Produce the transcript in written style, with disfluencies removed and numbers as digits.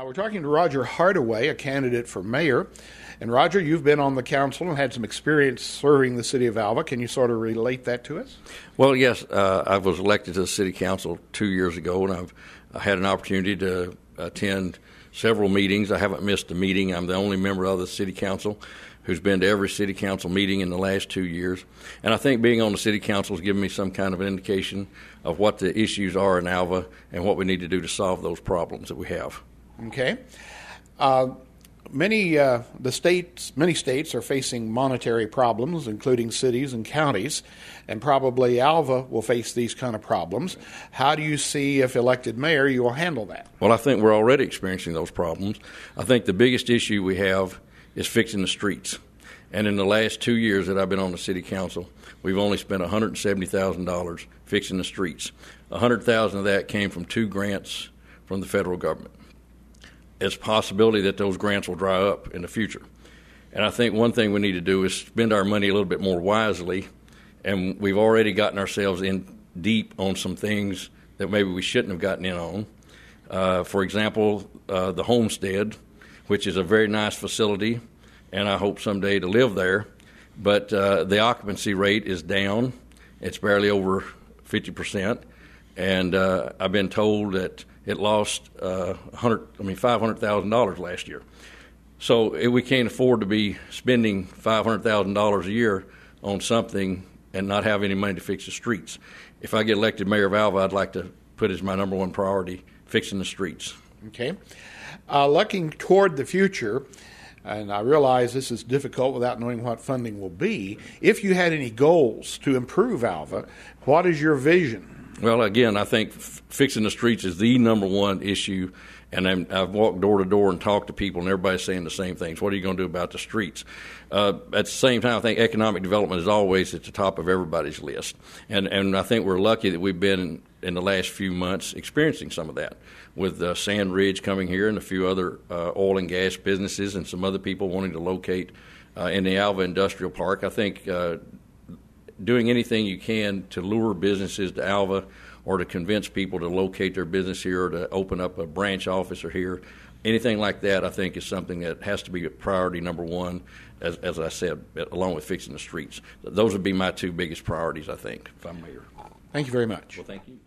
We're talking to Roger Hardaway, a candidate for mayor. And Roger, you've been on the council and had some experience serving the city of Alva. Can you sort of relate that to us? Well, yes. I was elected to the city council 2 years ago, and I've had an opportunity to attend several meetings. I haven't missed a meeting. I'm the only member of the city council who's been to every city council meeting in the last 2 years. And I think being on the city council has given me some kind of an indication of what the issues are in Alva and what we need to do to solve those problems that we have. Okay. Many states are facing monetary problems, including cities and counties, and probably Alva will face these kind of problems. How do you see, if elected mayor, you will handle that? Well, I think we're already experiencing those problems. I think the biggest issue we have is fixing the streets. And in the last 2 years that I've been on the city council, we've only spent $170,000 fixing the streets. $100,000 of that came from 2 grants from the federal government. It's a possibility that those grants will dry up in the future. And I think one thing we need to do is spend our money a little bit more wisely, and we've already gotten ourselves in deep on some things that maybe we shouldn't have gotten in on. For example, the Homestead, which is a very nice facility, and I hope someday to live there, but the occupancy rate is down. It's barely over 50%, and I've been told that it lost $500,000 last year. So we can't afford to be spending $500,000 a year on something and not have any money to fix the streets. If I get elected mayor of Alva, I'd like to put as my number one priority fixing the streets. Okay. Looking toward the future, and I realize this is difficult without knowing what funding will be, if you had any goals to improve Alva, what is your vision? Well, again, I think fixing the streets is the number one issue, and I've walked door to door and talked to people, and everybody's saying the same things. What are you going to do about the streets? At the same time, I think economic development is always at the top of everybody's list, and I think we're lucky that we've been in the last few months experiencing some of that with Sand Ridge coming here and a few other oil and gas businesses and some other people wanting to locate in the Alva Industrial Park. I think doing anything you can to lure businesses to Alva or to convince people to locate their business here or to open up a branch office or here, anything like that I think is something that has to be a priority number one, as I said, along with fixing the streets. Those would be my 2 biggest priorities, I think, if I'm mayor. Thank you very much. Well, thank you.